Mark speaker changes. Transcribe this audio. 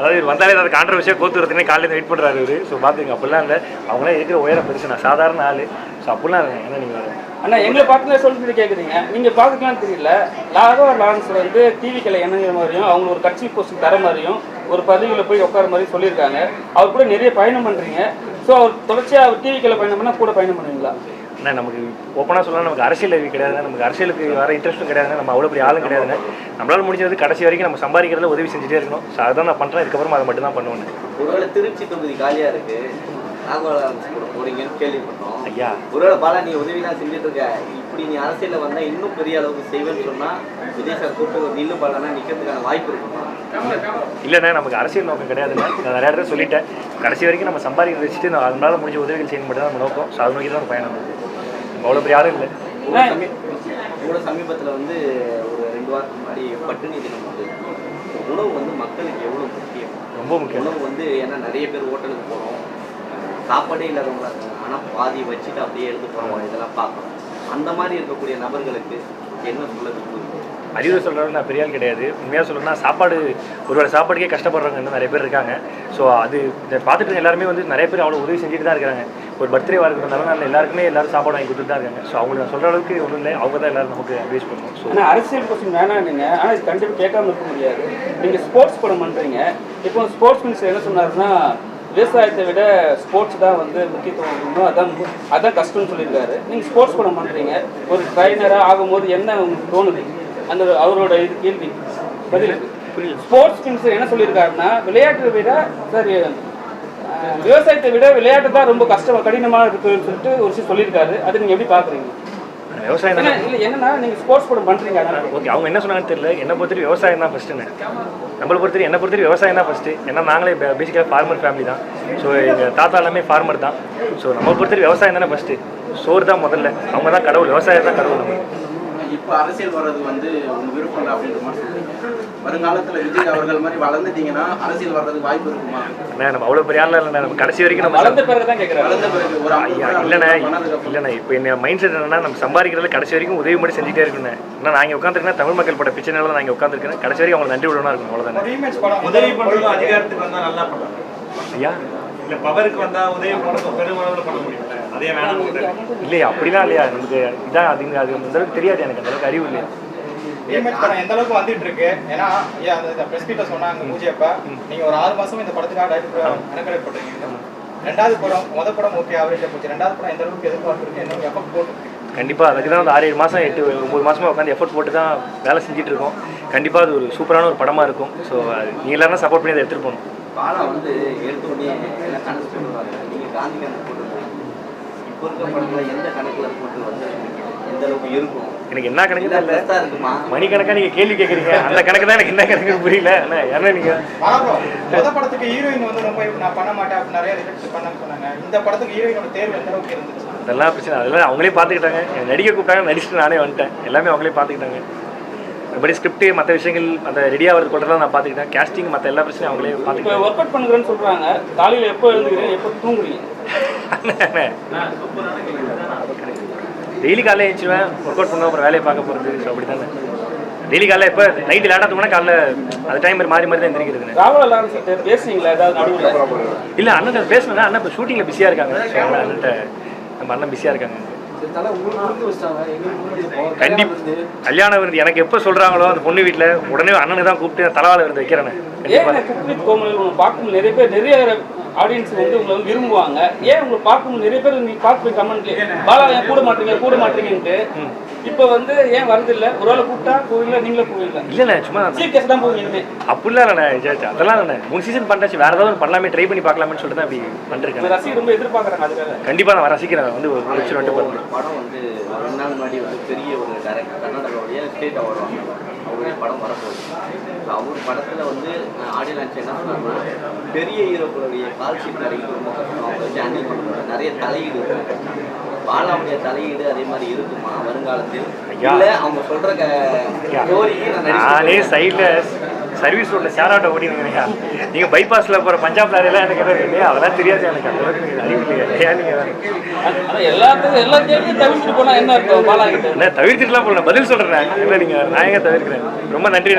Speaker 1: அதாவது வந்தாலே ஏதாவது கான்ட்ரவர்சியாக கோத்துறதுனே காலையில் வெயிட் பண்ணுறாரு இவர். ஸோ பார்த்துங்க அப்படிலாம் இல்லை, அவங்களாம் இருக்கிற உயரம் பெருசு, நான் சாதாரண ஆள். ஸோ அப்படிலாம் இல்லை. ஏன்னா நீங்கள்
Speaker 2: அண்ணா எங்களை பார்த்து சொல்லிட்டு கேட்குறீங்க, நீங்கள் பார்த்துக்கலான்னு தெரியல. லாகோ லான்ஸ் வந்து டிவிக்கில் இணைங்கிற மாதிரியும் அவங்க ஒரு கட்சி போஸ்ட் தர மாதிரியும் ஒரு பதவியில் போய் உட்கார மாதிரி சொல்லியிருக்காங்க. அவர் கூட நிறைய பயணம் பண்ணுறீங்க. ஸோ அவர் தொடர்ச்சியாக அவர் டிவிக்கில் பயணம் பண்ணால் கூட பயணம் பண்ணுவீங்களா?
Speaker 1: ஆனால் நமக்கு ஓப்பனாக சொல்லலாம், நமக்கு அரசியல் அறிவு கிடையாதுங்க, நமக்கு அரசியலுக்கு வர இன்ட்ரெஸ்ட்டும் கிடையாதுங்க, நம்ம அவ்வளோ பெரிய ஆளும் கிடையாதுங்க. நம்மளால் முடிஞ்சது கடைசி வரைக்கும் நம்ம சம்பாதிக்கிறதுல உதவி செஞ்சுட்டே இருக்கணும். ஸோ அதுதான் நான் பண்ணுறேன். இதுக்கப்புறம் அதை மட்டும் தான் பண்ணுவேன்.
Speaker 3: ஒருவேளை திருச்சி தொகுதி காலியாக இருக்குது, போறீங்கன்னு கேள்விப்பட்டோம்
Speaker 1: ஐயா.
Speaker 3: ஒருவேளை பாலா நீ உதவிலாம் செஞ்சுட்டு இருக்க, இப்படி நீ அரசியலில் வந்தால் இன்னும் பெரிய அளவுக்கு செய்வேன்னு சொன்னால் விஜய் சார் கூப்பிட்டு ஒரு நில்லு பாலானா நிற்கிறதுக்கான வாய்ப்பு இருக்குமா?
Speaker 1: இல்லைண்ணா, நமக்கு அரசியல் நோக்கம் கிடையாதுண்ணா. நான் நிறையா இடத்துல சொல்லிட்டேன். கடைசி வரைக்கும் நம்ம சம்பாதிக்க வச்சுட்டு நம்மளால் முடிஞ்ச உதவிகள் செய்ய மட்டும் தான் நம்ம நோக்கம். ஸோ அது நோக்கி தான் பயணம். அவ்வளோ பெரிய யாரும் இல்லை.
Speaker 3: கூட சமீபத்தில் வந்து ஒரு 2 வாரத்துக்கு முன்னாடி பட்டினி தினம் வந்து உணவு வந்து மக்களுக்கு எவ்வளோ முக்கியம்,
Speaker 1: ரொம்ப முக்கியம்.
Speaker 3: உணவு வந்து ஏன்னா நிறைய பேர் ஹோட்டலுக்கு போகிறோம், சாப்பாடே இல்லாதவங்களா இருக்காங்க, ஆனால் பாதி வச்சுட்டு அப்படியே எடுத்து போகிறோம். இதெல்லாம் பார்க்கணும். அந்த மாதிரி இருக்கக்கூடிய நபர்களுக்கு என்ன சொல்லுறது?
Speaker 1: அறிவுரை சொல்கிறவங்க நான் பெரிய ஆள் கிடையாது. உண்மையாக சொல்லணும்னா சாப்பாடு ஒருவேளை சாப்பாடுக்கே கஷ்டப்படுறவங்க இன்னும் நிறைய பேர் இருக்காங்க. ஸோ அது இதை பார்த்துட்டு எல்லாருமே வந்து நிறைய பேர் அவ்வளோ உதவி செஞ்சுட்டு தான் இருக்காங்க. ஒரு பர்த்டே வரதுனால நான் எல்லாருக்குமே எல்லாரும் சாப்பாடு வாங்கி கொடுத்துட்டு தான் இருக்காங்க. ஸோ அவங்களுக்கு நான் சொல்கிற அளவுக்கு ஒன்றும் இல்லை, அவங்க தான் எல்லாரும் நமக்கு அட்வைஸ் பண்ணுவோம். ஸோ
Speaker 2: ஆனால் அரசியல் கொஸ்டின் வேணாம் நீங்கள், ஆனால் இது கண்டிப்பாக கேட்காம இருக்க முடியாது. நீங்கள் ஸ்போர்ட்ஸ் படம் பண்ணுறீங்க. இப்போ ஸ்போர்ட்ஸ் மினிஸ்டர் என்ன சொன்னாருன்னா, விவசாயத்தை விட ஸ்போர்ட்ஸ் தான் வந்து முக்கியத்துவம் இருக்கணும், அதான் கஷ்டம்னு சொல்லியிருக்காரு. நீங்கள் ஸ்போர்ட்ஸ் படம் பண்ணுறீங்க, ஒரு ட்ரைனராக ஆகும்போது என்ன உங்களுக்கு தோணுது? அந்த அவரோட இது கேள்வி பதில் புரியல. ஸ்போர்ட்ஸ் மினிஸ்டர் என்ன சொல்லியிருக்காருன்னா, விளையாட்டை விட சரி விவசாயத்தை விட விளையாட்டு தான் ரொம்ப கடினமாக இருக்குன்னு சொல்லிட்டு ஒரு விஷயம் சொல்லியிருக்காரு. அது நீங்கள் எப்படி பார்க்குறீங்க?
Speaker 1: விவசாயம் தான்
Speaker 2: இல்லை, என்னன்னா நீங்கள் ஸ்போர்ட்ஸ் படம் பண்ணுறீங்க. அதனால்
Speaker 1: ஓகே, அவங்க என்ன சொன்னாங்கன்னு தெரியல. என்னை பொறுத்தவரை விவசாயம் தான் ஃபஸ்ட்டுன்னு. நம்மளை பொறுத்தவரை என்னை பொறுத்தவரை விவசாயம் தான் ஃபஸ்ட்டு. ஏன்னா நாங்களே பேசிக்காக ஃபார்மர் ஃபேமிலி தான். ஸோ எங்கள் தாத்தா எல்லாமே ஃபார்மர் தான். ஸோ நம்ம பொறுத்தவரை விவசாயம் தானே ஃபஸ்ட்டு. சோறு தான் முதல்ல, அவங்க தான் கடவுள், விவசாயம் தான் கடவுள். நம்ம
Speaker 4: இப்போ அரசியல் வர்றது வந்து உங்கள் விருப்பம் இல்லை அப்படின்ற மாதிரி சொல்லுவீங்க. வருங்காலத்தில் விஜய் அவர்கள் மாதிரி வளர்ந்துட்டீங்கன்னா அரசியல் வர்றதுக்கு வாய்ப்பு இருக்குமா?
Speaker 1: அண்ணா நம்ம அவ்வளோ பெரிய ஆள் இல்லைண்ணா. நம்ம கடைசி வரைக்கும் நம்ம
Speaker 2: வளர்ந்த பிறகு தான் கேட்குறேன்.
Speaker 4: வளர்ந்த பிறகு ஒரு
Speaker 1: இல்லைண்ணா இப்போ என்ன மைண்ட் செட் என்னன்னா, நம்ம சம்பாதிக்கிறதுல கடைசி வரைக்கும் உதவி மட்டும் செஞ்சுட்டே இருக்கணும். ஏன்னா நான் இங்கே உட்காந்துருக்கேன், தமிழ் மக்கள் பட பிச்சைனால நான் இங்கே உட்காந்துருக்கேன். கடைசி வரைக்கும் அவங்களுக்கு நன்றி விடணும் இருக்கும். அவ்வளோதானே.
Speaker 5: உதவி பண்ணுறதும் அதிகாரத்துக்கு வந்தால் நல்லா பண்ணலாம்
Speaker 1: ஐயா.
Speaker 5: இல்லை பவருக்கு வந்தால் உதவி பண்ணுறது பெருமளவில் பண்ண முடியும். அதே வேணாம்
Speaker 1: இல்லையா? அப்படிலாம் இல்லையா? நமக்கு இதான் அது அந்த அளவுக்கு தெரியாது, எனக்கு அந்த அளவுக்கு அறிவு இல்லையா.
Speaker 6: ரீமேக் படம் எந்த அளவுக்கு வந்துட்டு இருக்கு? ஏன்னா அந்த பிரஸ் மீட்ல சொன்னாங்க பூஜையப்பா, நீங்க ஒரு 6 மாசம் இந்த படத்துக்காக மெனக்கெடல் பண்றீங்க. 2வது படம் முதல் படம் ஓகே ஆவரேஜா போச்சு. 2வது படம் எந்த அளவுக்கு எதிர்பார்ப்பு இருக்கு, என்ன எஃபர்ட் போட்டு?
Speaker 1: கண்டிப்பாக அதுக்கு தான் 6-7 மாதம் 8-9 மாதமாக உட்காந்து எஃபர்ட் போட்டு தான் வேலை செஞ்சுட்டு இருக்கோம். கண்டிப்பாக அது ஒரு சூப்பரான ஒரு படமாக இருக்கும். ஸோ நீங்கள் எல்லாரும் சப்போர்ட் பண்ணி அதை எடுத்துகிட்டு போகணும்.
Speaker 3: பாலா வந்து எடுத்தோடனே என்ன கணக்கு சொல்லுவாங்க, நீங்கள் காந்தி கணக்கு போட்டு இப்போ இருக்க படத்தில் எந்த கணக்கில் போட்டு வந்து எந்த அளவுக்கு இருக்கும்?
Speaker 1: எனக்கு என்ன கணக்கு தான் இல்லை,
Speaker 3: இருக்குமா?
Speaker 1: மணிக்கணக்காக நீங்கள் கேள்வி கேட்குறீங்க. அந்த கணக்கு தான் எனக்கு என்ன கணக்குன்னு புரியல. ஏன்னா நீங்கள்
Speaker 6: முதல் படத்துக்கு ஹீரோயின் வந்து ரொம்ப நான் பண்ண மாட்டேன் அப்படின்னு நிறைய ரிஜெக்ட் பண்ண சொன்னாங்க. இந்த படத்துக்கு ஹீரோயினோட தேர்வு எந்த அளவுக்கு இருந்துச்சு?
Speaker 1: அதெல்லாம் பிரச்சனை, அதெல்லாம் அவங்களே பார்த்துக்கிட்டாங்க. நடிக்க கூப்பிட்டாங்க, நடிச்சுட்டு நானே வந்துட்டேன். எல்லாமே அவங்களே பார்த்துக்கிட்டாங்க. மறுபடி ஸ்கிரிப்ட் மற்ற விஷயங்கள் அந்த ரெடியாக வரது கொண்டதான் நான் பார்த்துக்கிட்டேன். கேஸ்டிங் மற்ற எல்லா பிரச்சனையும் அவங்களே பார்த்துக்கிட்டேன்.
Speaker 2: ஒர்க் அவுட் பண்ணுறேன்னு சொல்கிறாங்க. காலையில் எப்போ எழுந்துக்கிறேன், எப்போ தூங்குறீங்க?
Speaker 1: டெய்லி காலையில் எழுந்துருவேன், ஒர்க் அவுட் பண்ணுவேன், அப்புறம் வேலையை பார்க்க போகிறது. ஸோ அப்படி தானே டெய்லி காலையில். இப்போ நைட்டு லேட்டாக தூங்கினா காலைல அது டைம் மாறி மாறி தான் எந்திரிக்கிறதுங்க.
Speaker 2: ராகுல் லான்ஸ்கிட்ட பேசுறீங்களா ஏதாவது நடுவில்?
Speaker 1: இல்லை, அண்ணன் பேசணுங்க. அண்ணன் இப்போ ஷூட்டிங்கில் பிஸியாக இருக்காங்க. ஸோ அண்ணன்ட்ட நம்ம அண்ணன் பிஸியாக இருக்காங்க. கண்டிப்பாக கல்யாண விருந்து எனக்கு எப்போ சொல்கிறாங்களோ அந்த பொண்ணு வீட்டில் உடனே அண்ணனுக்கு தான் கூப்பிட்டு தலைவாழை விருந்து வைக்கிறேன்.
Speaker 2: பார்க்கும் நிறைய பேர், நிறைய ஆடியன்ஸ் வந்து உங்களை வந்து விரும்புவாங்க. ஏன் உங்களை பார்க்கும் நிறைய பேர் நீங்கள் பார்த்து கமெண்ட்லேயே பாலா ஏன் கூட மாட்டீங்கன்ட்டு இப்போ வந்து ஏன் வரதில்லை? ஒரு வேளை கூப்பிட்டா போவீங்களா, நீங்களே போவீங்களா?
Speaker 1: இல்லைண்ணே, சும்மா
Speaker 2: சீக்கிரம் தான் போவீங்க. இனிமேல்
Speaker 1: அப்படிலாம் இல்லைண்ணே, அதெல்லாம் இல்லைண்ணே. 3 சீசன் பண்ணிட்டாச்சு, வேறு ஏதாவது பண்ணலாமே, ட்ரை பண்ணி பார்க்கலாமே சொல்லிட்டு தான் அப்படி பண்ணிருக்கேன்.
Speaker 2: ரசிகர் ரொம்ப எதிர்பார்க்குறாங்க. அதுக்காக
Speaker 1: கண்டிப்பாக நான் ரசிக்கிறேன். வந்து ஒரு லட்சம் ரெண்டு
Speaker 3: படம் வந்து 2 நாள் முன்னாடி வந்து பெரிய ஒரு டைரக்டர் கர்நாடகாவுடைய ஸ்டேட் அவார்டு வாங்க அவருடைய படம் வரப்போகுது. அவர் படத்தில் வந்து ஆடியோ லான்ச் என்ன சொன்னாங்கன்னா, பெரிய ஹீரோக்களுடைய கால் ஷீட் நிறைய ரொம்ப கஷ்டம், அவங்க வச்சு ஹேண்டில் பண்ணுறாங்க, நிறைய தலையீடு இருக்கு. பாலாவுடைய தலையீடு அதே மாதிரி இருக்குமா வருங்காலத்தில்? இல்லை அவங்க சொல்கிற
Speaker 1: நானே சைடில் சர்வீஸ் ரோட்டில் ஷேர் ஓடினுங்க. நீங்கள் பைபாஸில் போகிற பஞ்சாப் லாரியெல்லாம் எனக்கு எதாவது இல்லையா? அதெல்லாம் தெரியாது எனக்கு. அந்த அளவுக்கு அறிவு இல்லையா? நீங்கள்
Speaker 2: எல்லா கேள்வியும் தவிர்த்துட்டு போனால் என்ன இருக்கும்? பாலா கிட்ட
Speaker 1: தவிர்த்துட்டுலாம் போகல, பதில் சொல்கிறேன். இல்லை நீங்கள் நான் எங்கே தவிர்க்கிறேன். ரொம்ப நன்றி.